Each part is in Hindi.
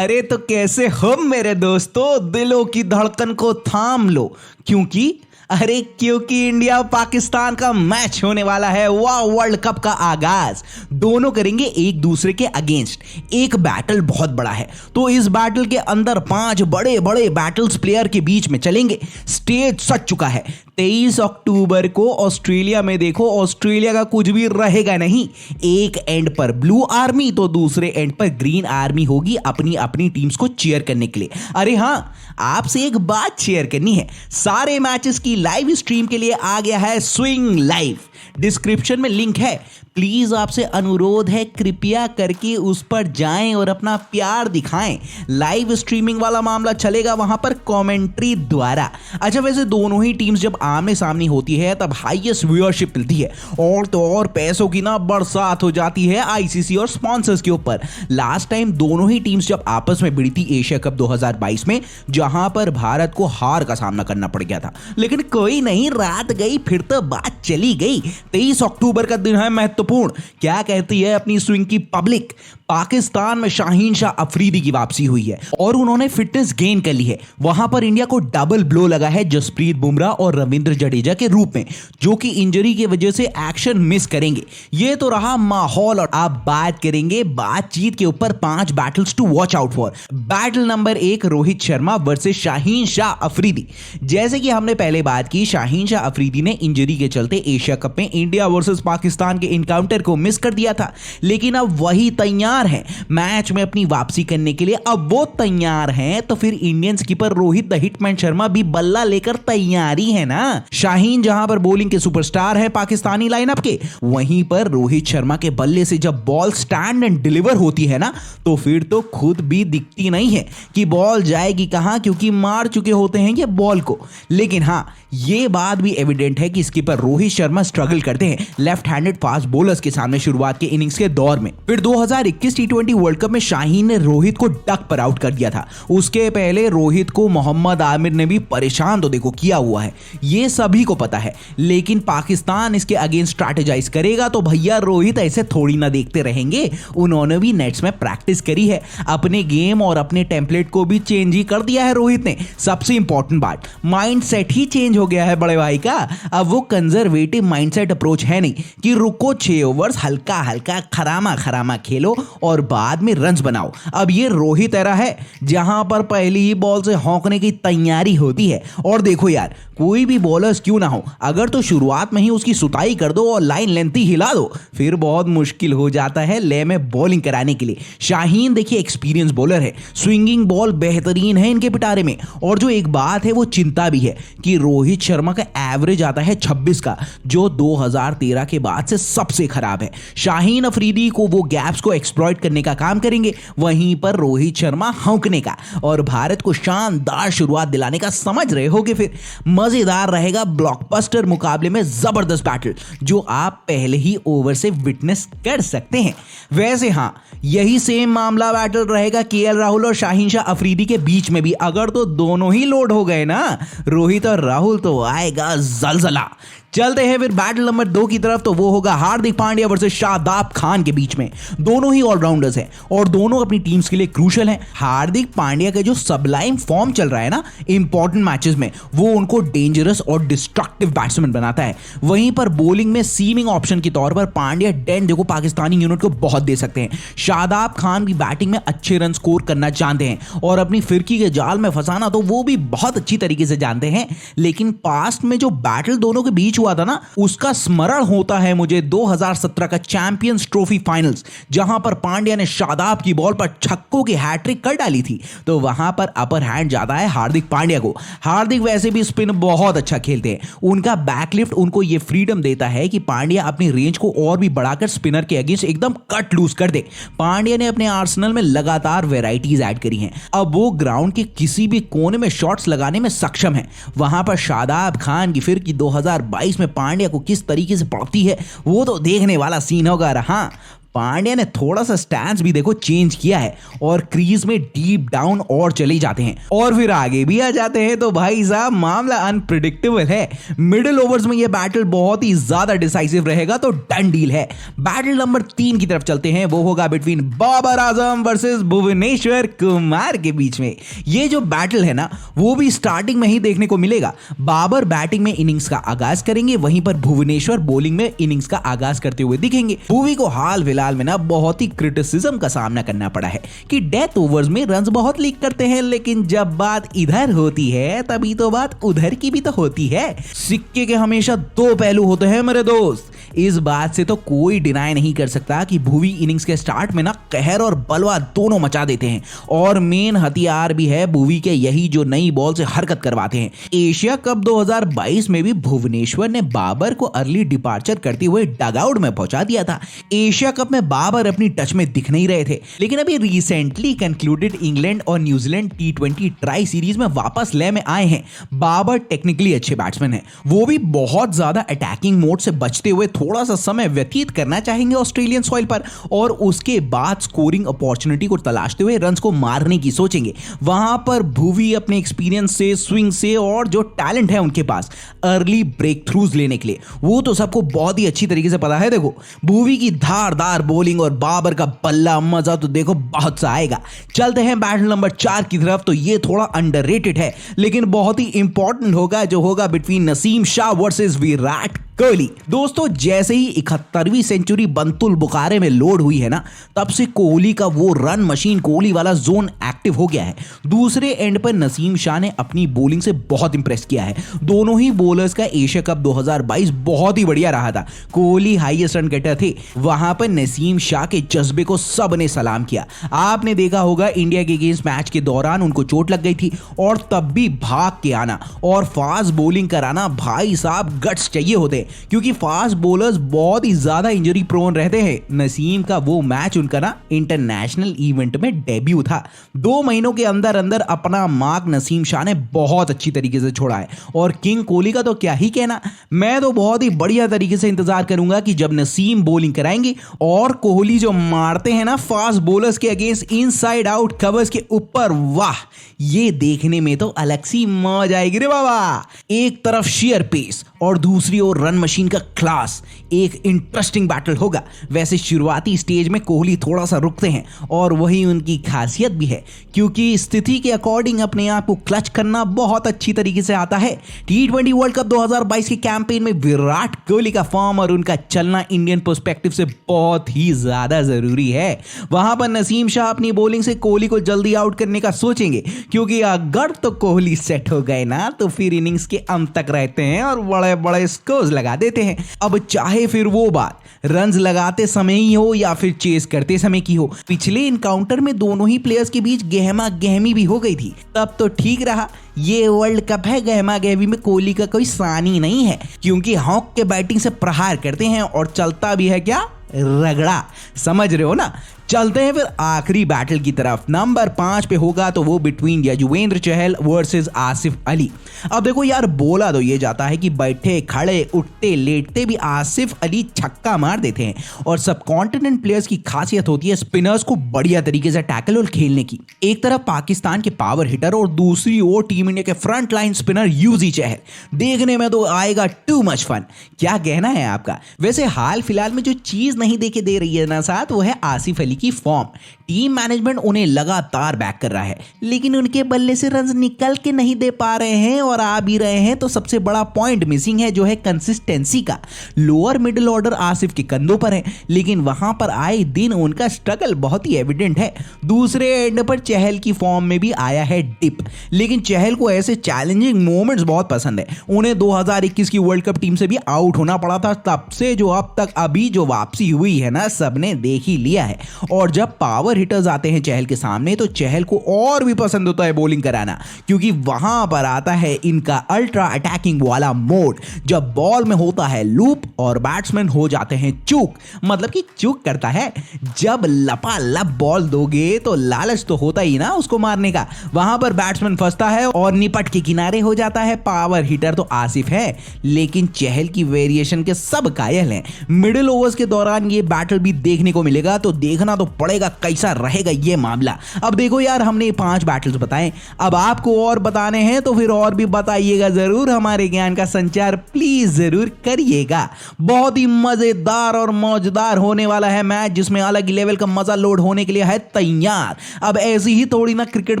अरे तो कैसे हो मेरे दोस्तों, दिलों की धड़कन को थाम लो क्योंकि इंडिया और पाकिस्तान का मैच होने वाला है। वाह, वर्ल्ड कप का आगाज दोनों करेंगे एक दूसरे के अगेंस्ट। एक बैटल बहुत बड़ा है, तो इस बैटल के अंदर 5 बड़े बड़े बैटल्स प्लेयर के बीच में चलेंगे। स्टेज सज चुका है। 23 अक्टूबर को ऑस्ट्रेलिया में देखो, ऑस्ट्रेलिया का कुछ भी रहेगा नहीं। एक एंड पर ब्लू आर्मी तो दूसरे एंड पर ग्रीन आर्मी होगी अपनी अपनी टीम्स को चीयर करने के लिए। अरे हाँ, आपसे एक बात शेयर करनी है। सारे मैचेस की लाइव स्ट्रीम के लिए आ गया है स्विंग लाइव। डिस्क्रिप्शन में लिंक है, प्लीज आपसे अनुरोध है कृपया करके उस पर जाएं और अपना प्यार दिखाएं। लाइव स्ट्रीमिंग वाला मामला चलेगा वहां पर कमेंट्री द्वारा। अच्छा, वैसे दोनों ही टीम्स जब आमने सामने होती है तब हाईएस्ट व्यूअरशिप मिलती है और तो और पैसों की ना बरसात हो जाती है आईसीसी और स्पॉन्सर्स के ऊपर। लास्ट टाइम दोनों ही टीम्स जब आपस में भिड़ी थी एशिया कप 2022 में, जहां पर भारत को हार का सामना करना पड़ गया था, लेकिन कोई नहीं, रात गई फिर तो बात चली गई। 23 अक्टूबर का दिन है महत्वपूर्ण। क्या कहती है अपनी स्विंग की पब्लिक? पाकिस्तान में शाहीन शाह अफरीदी की वापसी हुई है और उन्होंने फिटनेस गेन कर ली है। वहां पर इंडिया को डबल ब्लो लगा है जसप्रीत बुमराह और रविंद्र जडेजा के रूप में, जो कि इंजरी की वजह से एक्शन मिस करेंगे। ये तो रहा माहौल, और आप बात करेंगे बातचीत के ऊपर 5 battles to watch out for. Battle number 1, Rohit Sharma versus Shaheen Shah Afridi. जैसे कि हमने पहले बात की, शाहीन शाह अफरीदी ने इंजरी के चलते एशिया कप में इंडिया वर्सेस पाकिस्तान के इनकाउंटर को मिस कर दिया था, लेकिन अब वही तैयार है मैच में अपनी वापसी करने के लिए। अब वो तैयार हैं तो फिर Indian skipper Rohit the hitman Sharma भी बल्ला लेकर तैयारी है ना। शाहीन जहां पर बॉलिंग के सुपरस्टार है पाकिस्तानी लाइनअप के, वहीं पर रोहित शर्मा के बल्ले से जब बॉल स्टैंड एंड डिलीवर होती है ना, तो फिर तो खुद भी दिखती नहीं है कि बॉल जाएगी कहां, क्योंकि मार चुके होते हैं ये बॉल को। लेकिन हां, ये बात भी एविडेंट है कि स्कीपर रोहित शर्मा स्ट्रगल करते हैं लेफ्ट हैंडेड फास्ट बॉलर्स के सामने शुरुआत के इनिंग्स के दौर में। फिर 2021 T20 वर्ल्ड कप में शाहीन ने रोहित को डक पर आउट कर दिया था। उसके पहले रोहित को मोहम्मद आमिर ने भी परेशान तो देखो किया हुआ है, ये सभी को पता है। लेकिन पाकिस्तान इसके अगेंस्ट स्ट्रैटेजाइज करेगा तो भैया रोहित ऐसे थोड़ी ना देखते रहेंगे। उन्होंने भी नेट्स में प्रैक्टिस करी है, अपने गेम और अपने टेम्पलेट को भी चेंज ही कर दिया है रोहित ने। सबसे इंपॉर्टेंट बात, माइंडसेट ही चेंज हो गया है बड़े भाई का। अब वो कंजर्वेटिव माइंडसेट अप्रोच है नहीं कि रुको 6 ओवर्स हल्का हल्का खरामा खरामा खेलो और बाद में रन्स बनाओ। अब ये रोहित एरा है जहां पर पहली ही बॉल से हौंकने की तैयारी होती है। और देखो यार, कोई भी बॉलर्स क्यों ना हो, अगर तो शुरुआत में ही उसकी सुताई कर दो और लाइन लेंथ ही हिला दो, फिर बहुत मुश्किल हो जाता है ले में बॉलिंग कराने के लिए। शाहीन देखिए एक्सपीरियंस बॉलर है, स्विंगिंग बॉल बेहतरीन है इनके पिटारे में। और जो एक बात है वो चिंता भी है कि रोहित शर्मा का एवरेज आता है 26 का, जो 2013 के बाद से सबसे खराब है। शाहीन अफरीदी को वो गैप्स को एक्सप्लॉइट करने का काम करेंगे, वहीं पर रोहित शर्मा हौंकने का और भारत को शानदार शुरुआत दिलाने का। समझ रहे होगे फिर मजेदार रहेगा ब्लॉकबस्टर मुकाबले में जबरदस्त बैटल, जो आप पहले ही ओवर से विटनेस कर सकते हैं। वैसे हाँ, यही सेम मामला बैटल रहेगा केएल राहुल और शाहीन शाह अफरीदी के बीच में भी। अगर तो दोनों ही लोड हो गए ना रोहित और राहुल, तो आएगा जलजला। चलते हैं फिर बैटल नंबर 2 की तरफ, तो वो होगा हार्दिक पांड्या वर्सेस शादाब खान के बीच में। दोनों ही ऑलराउंडर्स हैं और दोनों अपनी टीम्स के लिए क्रूशियल हैं। हार्दिक पांड्या का जो सबलाइम फॉर्म चल रहा है ना इंपॉर्टेंट मैचेस में, वो उनको डेंजरस और डिस्ट्रक्टिव बैट्समैन बनाता है। वहीं पर बॉलिंग में सीमिंग ऑप्शन के तौर पर पांड्या डेंट देखो पाकिस्तानी यूनिट को बहुत दे सकते हैं। शादाब खान भी बैटिंग में अच्छे रन स्कोर करना जानते हैं और अपनी फिरकी के जाल में फंसाना तो वो भी बहुत अच्छी तरीके से जानते हैं। लेकिन पास्ट में जो बैटल दोनों के बीच हुआ था ना, उसका स्मरण होता है मुझे 2017 का चैंपियंस ट्रॉफी फाइनल्स, जहां पर पांड्या ने शादाब की बॉल पर छक्कों की हैट्रिक कर डाली थी। तो वहां पर अपर हैंड जाता है हार्दिक पांड्या को। हार्दिक वैसे भी स्पिन बहुत अच्छा खेलते हैं, उनका बैकलिफ्ट उनको यह फ्रीडम देता है कि पांड्या अपनी रेंज को और भी बढ़ाकर स्पिनर के अगेंस्ट एकदम कट लूज कर दे। पांड्या ने अपने आर्सेनल में लगातार वेराइटीज ऐड करी हैं। अब वो ग्राउंड के किसी भी कोने में शॉट्स लगाने में सक्षम है। वहां पर शादाब खान की फिरकी 2022 में पांड्या को किस तरीके से पड़ती है वो तो देखने वाला सीन होगा। हाँ, पांड्या ने थोड़ा सा स्टैंस भी देखो चेंज किया है और क्रीज में डीप डाउन और चले जाते हैं और फिर आगे भी आ जाते हैं। तो भाई साहब मामला अनप्रिडिक्टेबल है। मिडिल ओवर्स में यह बैटल बहुत ही ज्यादा डिसाइसिव रहेगा, तो डन डील है। बैटल नंबर 3 की तरफ चलते हैं, वो होगा बिटवीन बाबर आजम वर्सेस भुवनेश्वर कुमार के बीच में। ये जो बैटल है ना वो भी स्टार्टिंग में ही देखने को मिलेगा। बाबर बैटिंग में इनिंग्स का आगाज करेंगे, वहीं पर भुवनेश्वर बॉलिंग में इनिंग्स का आगाज करते हुए दिखेंगे। भुवी को हाल फिलहाल में ना बहुत ही क्रिटिसिज्म का सामना करना पड़ा है कि डेथ ओवर्स में रन्स बहुत लीक करते हैं, लेकिन जब बात इधर होती है तभी तो बात उधर की भी तो होती है। सिक्के के हमेशा 2 पहलू होते हैं मेरे दोस्त। इस बात से तो कोई डिनाई नहीं कर सकता कि भुवी इनिंग्स के स्टार्ट में ना कहर और बलवा दोनों मचा देते हैं और मेन हथियार भी है भुवी के यही जो नई बॉल से हरकत करवाते हैं। एशिया कप 2022 में भी भुवनेश्वर ने बाबर को अर्ली डिपार्चर करते हुए डगआउट में पहुंचा दिया था। एशिया कप में बाबर अपनी टच में दिख नहीं रहे थे, लेकिन अभी रिसेंटली कंक्लूडेड इंग्लैंड और न्यूजीलैंड T20 ट्राई सीरीज में वापस लय में आए हैं। बाबर टेक्निकली अच्छे बैट्समैन हैं, वो भी बहुत ज्यादा अटैकिंग मोड से बचते हुए थोड़ा सा समय व्यतीत करना चाहेंगे ऑस्ट्रेलियन सॉइल पर और उसके बाद स्कोरिंग अपॉर्चुनिटी को तलाशते हुए रन्स को मारने की सोचेंगे। वहां पर भुवी अपने एक्सपीरियंस से, स्विंग से और जो टैलेंट है उनके पास अर्ली ब्रेक थ्रूज लेने के लिए, वो तो सबको बहुत ही अच्छी तरीके से पता है। देखो भुवी की धारदार बॉलिंग और बाबर का बल्ला, मजा तो देखो बहुत सा आएगा। चलते हैं बैटल नंबर 4 की तरफ। तो ये थोड़ा अंडररेटेड है लेकिन बहुत ही इंपॉर्टेंट होगा, जो होगा बिटवीन नसीम शाह वर्सेस विराट कोहली। दोस्तों जैसे ही 71वीं सेंचुरी बंतुल बुखारे में लोड हुई है ना, तब से कोहली का वो रन मशीन कोहली वाला जोन एक्टिव हो गया है। दूसरे एंड पर नसीम शाह ने अपनी बॉलिंग से बहुत इंप्रेस किया है। दोनों ही बॉलर्स का एशिया कप 2022 बहुत ही बढ़िया रहा था। कोहली हाईएस्ट रन गेटर थे, वहां पर नसीम शाह के जज्बे को सबने सलाम किया। आपने देखा होगा इंडिया के अगेंस्ट मैच के दौरान उनको चोट लग गई थी और तब भी भाग के आना और फास्ट बॉलिंग कराना, भाई साहब गट्स चाहिए होते, क्योंकि फास्ट बॉलर्स बहुत ही ज्यादा इंजरी प्रोन रहते हैं। नसीम का वो मैच उनका ना इंटरनेशनल इवेंट में डेब्यू था। 2 महीनों के अंदर अंदर अपना मार्क नसीम शाह ने बहुत अच्छी तरीके से छोड़ा है और किंग कोहली का तो क्या ही कहना। मैं तो बहुत ही बढ़िया तरीके से इंतजार करूंगा कि जब नसीम बॉलिंग कराएंगे और कोहली जो मारते हैं ना फास्ट बॉलर्स के अगेंस्ट इनसाइड आउट कवर्स के ऊपर, वाह ये देखने में तो अलग सी मौज आएगी रे बाबा। एक तरफ शेयर पेस और दूसरी ओर रन मशीन का क्लास, एक इंटरेस्टिंग बैटल होगा। वैसे शुरुआती स्टेज में कोहली थोड़ा सा रुकते हैं और वही उनकी खासियत भी है, क्योंकि स्थिति के अकॉर्डिंग अपने आप को क्लच करना बहुत अच्छी तरीके से आता है। T20 वर्ल्ड कप 2022 के कैंपेन में विराट कोहली का फॉर्म और उनका चलना इंडियन पर्सपेक्टिव से बहुत ही ज्यादा जरूरी है। वहां पर नसीम शाह अपनी बॉलिंग से कोहली को जल्दी आउट करने का सोचेंगे, क्योंकि अगर तो कोहली सेट हो गए ना तो फिर इनिंग्स के अंत तक रहते हैं और बड़े बड़े स्कोर्स लगा देते हैं। अब चाहे फिर वो बात रन्स लगाते समय ही हो या फिर चेस करते समय की हो, पिछले इनकाउंटर में दोनों ही प्लेयर्स के बीच गहमा गहमी भी हो गई थी, तब तो ठीक रहा। ये वर्ल्ड कप है, गहमा गहमी में कोहली का कोई सानी नहीं है, क्योंकि हॉक के बैटिंग से प्रहार करते हैं और चलता भी है क्या रगड़ा, समझ रहे हो ना। चलते हैं फिर आखिरी बैटल की तरफ। नंबर 5 पे होगा तो वो बिटवीन यजुवेंद्र चहल वर्सेस आसिफ अली। अब देखो यार, बोला तो ये जाता है कि बैठे खड़े उठते लेटते भी आसिफ अली छक्का मार देते हैं और सब कॉन्टिनेंट प्लेयर्स की खासियत होती है स्पिनर्स को बढ़िया तरीके से टैकल और खेलने की। एक तरफ पाकिस्तान के पावर हिटर और दूसरी ओर टीम इंडिया के फ्रंट लाइन स्पिनर यूजी चहल। देखने में तो आएगा टू मच फन, क्या कहना है आपका। वैसे हाल फिलहाल में जो चीज नहीं देखे दे रही है ना साथ, वो है आसिफ अली की फॉर्म। टीम मैनेजमेंट उन्हें लगातार बैक कर रहा है, लेकिन उनके बल्ले से रन्स निकल के नहीं दे पा रहे हैं और आ भी रहे हैं तो सबसे बड़ा पॉइंट मिसिंग है, जो है कंसिस्टेंसी का। लोअर मिडिल ऑर्डर आसिफ के कंधों पर है, लेकिन वहां पर आए दिन उनका स्ट्रगल बहुत ही एविडेंट है। दूसरे एंड पर चहल की फॉर्म में भी आया है डिप, लेकिन चहल को ऐसे चैलेंजिंग मोमेंट्स बहुत पसंद है। उन्हें 2021 की वर्ल्ड कप टीम से भी आउट होना पड़ा था, तब से जो अब तक अभी जो वापसी हुई है ना, सबने देख ही लिया है। और जब पावर हिटर्स आते हैं चहल के सामने तो चहल को और भी पसंद होता है बॉलिंग कराना, क्योंकि वहां पर आता है इनका अल्ट्रा अटैकिंग वाला मोड, जब बॉल में होता है लूप और बैट्समैन हो जाते हैं चूक, मतलब कि चूक करता है। जब लपालप बॉल दोगे तो लालच तो होता ही ना उसको मारने का, वहां पर बैट्समैन फंसता है और निपट के किनारे हो जाता है। पावर हिटर तो आसिफ है, लेकिन चहल की वेरिएशन के सब कायल हैं। मिडिल ओवर्स के दौरान ये बैटल भी देखने को मिलेगा, तो देखना तो पड़ेगा कैसा रहेगा ये मामला। अब देखो यार, हमने 5 बैटल्स बताए, अब आपको और बताने हैं तो फिर और भी बताइएगा जरूर, हमारे ज्ञान का संचार प्लीज जरूर करिएगा। बहुत ही मजेदार और मौजदार होने वाला है मैच, जिसमें अलग ही लेवल का मजा लोड होने के लिए है तैयार। अब ऐसी ही थोड़ी ना क्रिकेट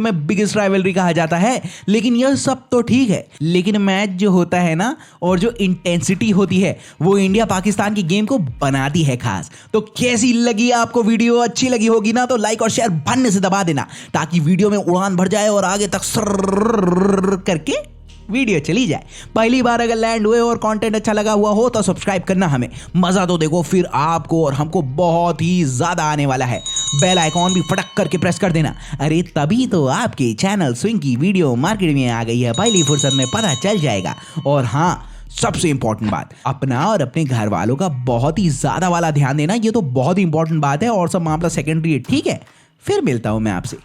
में बिगेस्ट राइवलरी कहा जाता है, लेकिन यह सब तो ठीक है, लेकिन मैच जो होता है ना और जो इंटेंसिटी होती है वो इंडिया पाकिस्तान की गेम को बनाती है खास। तो कैसी लगी आपको वीडियो? अच्छी लगी होगी ना तो लाइक और शेयर भन्ने से दबा देना, ताकि वीडियो में उड़ान भर जाए और आगे तक सर्र करके वीडियो चली जाए। पहली बार अगर लैंड हुए और कंटेंट अच्छा लगा हुआ हो तो सब्सक्राइब करना हमें, मजा तो देखो फिर आपको और हमको बहुत ही ज्यादा आने वाला है। बेल आइकॉन भी फटक करके प्रेस कर देना, अरे तभी तो आपके चैनल स्विंग की वीडियो मार्केट में आ गई है, पहली फुर्सत में पता चल जाएगा। और हाँ, सबसे इंपॉर्टेंट बात, अपना और अपने घर वालों का बहुत ही ज्यादा वाला ध्यान देना, ये तो बहुत ही इंपॉर्टेंट बात है, और सब मामला सेकेंडरी है, ठीक है? फिर मिलता हूं मैं आपसे।